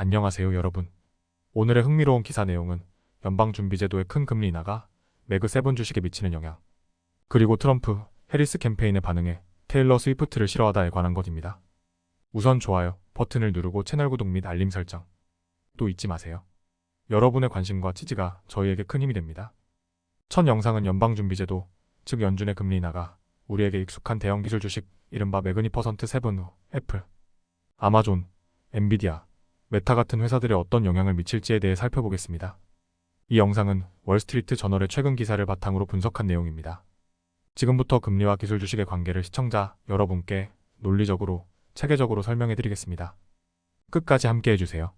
안녕하세요 여러분. 오늘의 흥미로운 기사 내용은 연방준비제도의 큰 금리 인하가 매그 세븐 주식에 미치는 영향, 그리고 트럼프, 해리스 캠페인에 반응해 테일러 스위프트를 싫어하다에 관한 것입니다. 우선 좋아요 버튼을 누르고 채널 구독 및 알림 설정 또 잊지 마세요. 여러분의 관심과 지지가 저희에게 큰 힘이 됩니다. 첫 영상은 연방준비제도, 즉 연준의 금리 인하가 우리에게 익숙한 대형 기술 주식 이른바 매그니퍼센트 세븐 후 애플, 아마존, 엔비디아, 메타 같은 회사들에 어떤 영향을 미칠지에 대해 살펴보겠습니다. 이 영상은 월스트리트 저널의 최근 기사를 바탕으로 분석한 내용입니다. 지금부터 금리와 기술 주식의 관계를 시청자 여러분께 논리적으로, 체계적으로 설명해 드리겠습니다. 끝까지 함께 해주세요.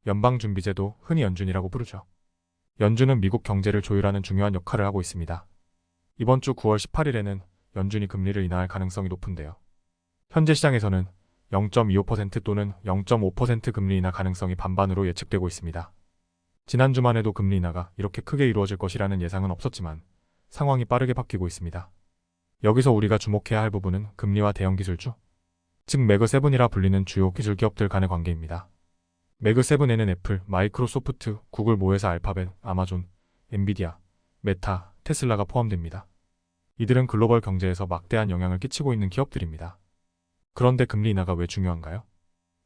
연방준비제도, 흔히 연준이라고 부르죠. 연준은 미국 경제를 조율하는 중요한 역할을 하고 있습니다. 이번 주 9월 18일에는 연준이 금리를 인하할 가능성이 높은데요. 현재 시장에서는 0.25% 또는 0.5% 금리 인하 가능성이 반반으로 예측되고 있습니다. 지난주만 해도 금리 인하가 이렇게 크게 이루어질 것이라는 예상은 없었지만 상황이 빠르게 바뀌고 있습니다. 여기서 우리가 주목해야 할 부분은 금리와 대형 기술주, 즉 매그7이라 불리는 주요 기술 기업들 간의 관계입니다. 매그7에는 애플, 마이크로소프트, 구글 모회사 알파벳, 아마존, 엔비디아, 메타, 테슬라가 포함됩니다. 이들은 글로벌 경제에서 막대한 영향을 끼치고 있는 기업들입니다. 그런데 금리 인하가 왜 중요한가요?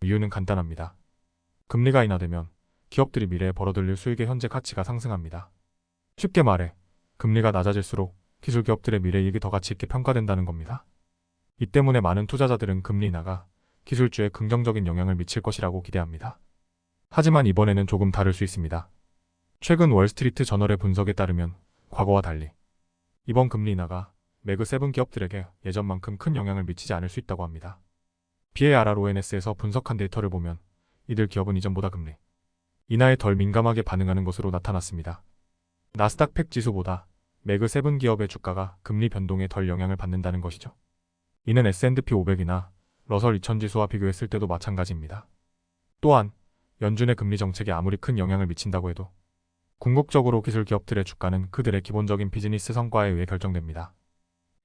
이유는 간단합니다. 금리가 인하되면 기업들이 미래에 벌어들일 수익의 현재 가치가 상승합니다. 쉽게 말해 금리가 낮아질수록 기술 기업들의 미래 이익이 더 가치 있게 평가된다는 겁니다. 이 때문에 많은 투자자들은 금리 인하가 기술주에 긍정적인 영향을 미칠 것이라고 기대합니다. 하지만 이번에는 조금 다를 수 있습니다. 최근 월스트리트 저널의 분석에 따르면 과거와 달리 이번 금리 인하가 매그7 기업들에게 예전만큼 큰 영향을 미치지 않을 수 있다고 합니다. BARRONS에서 분석한 데이터를 보면 이들 기업은 이전보다 금리 인하에 덜 민감하게 반응하는 것으로 나타났습니다. 나스닥 팩 지수보다 매그7 기업의 주가가 금리 변동에 덜 영향을 받는다는 것이죠. 이는 S&P 500이나 러설 2000 지수와 비교했을 때도 마찬가지입니다. 또한 연준의 금리 정책에 아무리 큰 영향을 미친다고 해도 궁극적으로 기술 기업들의 주가는 그들의 기본적인 비즈니스 성과에 의해 결정됩니다.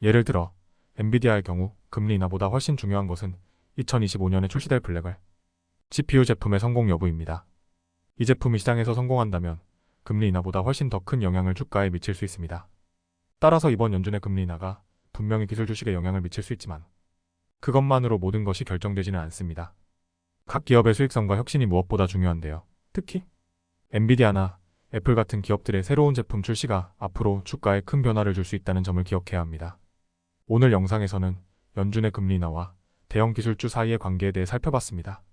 예를 들어 엔비디아의 경우 금리 인하보다 훨씬 중요한 것은 2025년에 출시될 블랙웰 CPU 제품의 성공 여부입니다. 이 제품이 시장에서 성공한다면 금리 인하보다 훨씬 더 큰 영향을 주가에 미칠 수 있습니다. 따라서 이번 연준의 금리 인하가 분명히 기술 주식에 영향을 미칠 수 있지만 그것만으로 모든 것이 결정되지는 않습니다. 각 기업의 수익성과 혁신이 무엇보다 중요한데요. 특히 엔비디아나 애플 같은 기업들의 새로운 제품 출시가 앞으로 주가에 큰 변화를 줄 수 있다는 점을 기억해야 합니다. 오늘 영상에서는 연준의 금리 인하와 대형 기술주 사이의 관계에 대해 살펴봤습니다.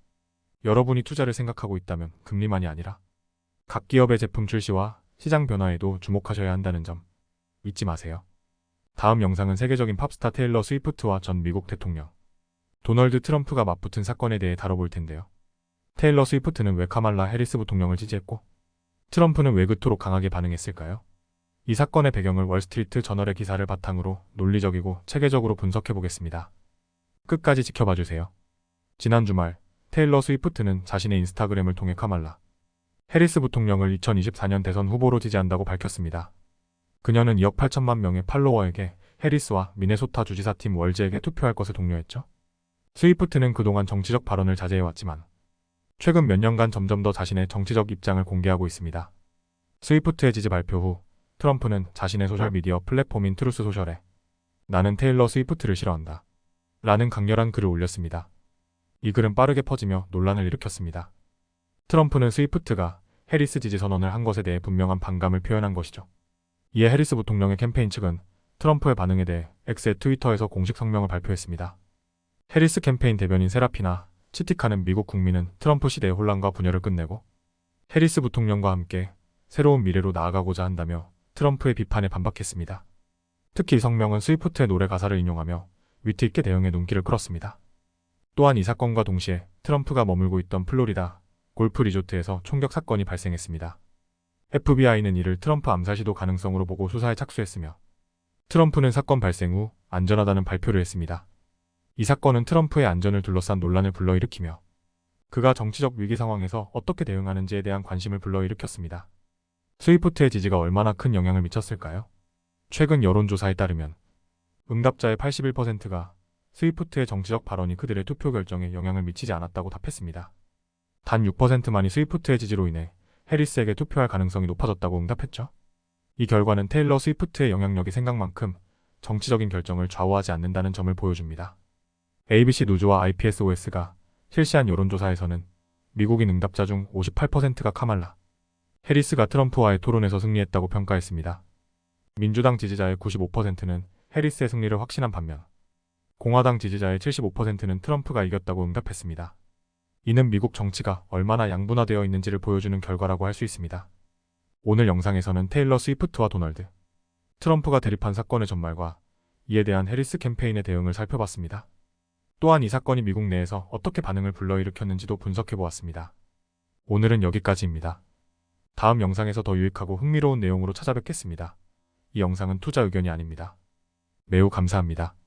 여러분이 투자를 생각하고 있다면 금리만이 아니라 각 기업의 제품 출시와 시장 변화에도 주목하셔야 한다는 점 잊지 마세요. 다음 영상은 세계적인 팝스타 테일러 스위프트와 전 미국 대통령 도널드 트럼프가 맞붙은 사건에 대해 다뤄볼 텐데요. 테일러 스위프트는 왜 카말라 해리스 부통령을 지지했고 트럼프는 왜 그토록 강하게 반응했을까요? 이 사건의 배경을 월스트리트 저널의 기사를 바탕으로 논리적이고 체계적으로 분석해 보겠습니다. 끝까지 지켜봐 주세요. 지난 주말 테일러 스위프트는 자신의 인스타그램을 통해 카말라 해리스 부통령을 2024년 대선 후보로 지지한다고 밝혔습니다. 그녀는 2억 8천만 명의 팔로워에게 해리스와 미네소타 주지사팀 월즈에게 투표할 것을 독려했죠. 스위프트는 그동안 정치적 발언을 자제해왔지만 최근 몇 년간 점점 더 자신의 정치적 입장을 공개하고 있습니다. 스위프트의 지지 발표 후 트럼프는 자신의 소셜미디어 플랫폼인 트루스 소셜에 나는 테일러 스위프트를 싫어한다 라는 강렬한 글을 올렸습니다. 이 글은 빠르게 퍼지며 논란을 일으켰습니다. 트럼프는 스위프트가 해리스 지지 선언을 한 것에 대해 분명한 반감을 표현한 것이죠. 이에 해리스 부통령의 캠페인 측은 트럼프의 반응에 대해 X의 트위터에서 공식 성명을 발표했습니다. 해리스 캠페인 대변인 세라피나 치티카는 미국 국민은 트럼프 시대의 혼란과 분열을 끝내고 해리스 부통령과 함께 새로운 미래로 나아가고자 한다며 트럼프의 비판에 반박했습니다. 특히 이 성명은 스위프트의 노래 가사를 인용하며 위트 있게 대응에 눈길을 끌었습니다. 또한 이 사건과 동시에 트럼프가 머물고 있던 플로리다 골프 리조트에서 총격 사건이 발생했습니다. FBI는 이를 트럼프 암살 시도 가능성으로 보고 수사에 착수했으며 트럼프는 사건 발생 후 안전하다는 발표를 했습니다. 이 사건은 트럼프의 안전을 둘러싼 논란을 불러일으키며 그가 정치적 위기 상황에서 어떻게 대응하는지에 대한 관심을 불러일으켰습니다. 스위프트의 지지가 얼마나 큰 영향을 미쳤을까요? 최근 여론조사에 따르면 응답자의 81%가 스위프트의 정치적 발언이 그들의 투표 결정에 영향을 미치지 않았다고 답했습니다. 단 6%만이 스위프트의 지지로 인해 해리스에게 투표할 가능성이 높아졌다고 응답했죠. 이 결과는 테일러 스위프트의 영향력이 생각만큼 정치적인 결정을 좌우하지 않는다는 점을 보여줍니다. ABC 누즈와 IPSOS가 실시한 여론조사에서는 미국인 응답자 중 58%가 카말라 해리스가 트럼프와의 토론에서 승리했다고 평가했습니다. 민주당 지지자의 95%는 해리스의 승리를 확신한 반면 공화당 지지자의 75%는 트럼프가 이겼다고 응답했습니다. 이는 미국 정치가 얼마나 양분화되어 있는지를 보여주는 결과라고 할 수 있습니다. 오늘 영상에서는 테일러 스위프트와 도널드 트럼프가 대립한 사건의 전말과 이에 대한 해리스 캠페인의 대응을 살펴봤습니다. 또한 이 사건이 미국 내에서 어떻게 반응을 불러일으켰는지도 분석해보았습니다. 오늘은 여기까지입니다. 다음 영상에서 더 유익하고 흥미로운 내용으로 찾아뵙겠습니다. 이 영상은 투자 의견이 아닙니다. 매우 감사합니다.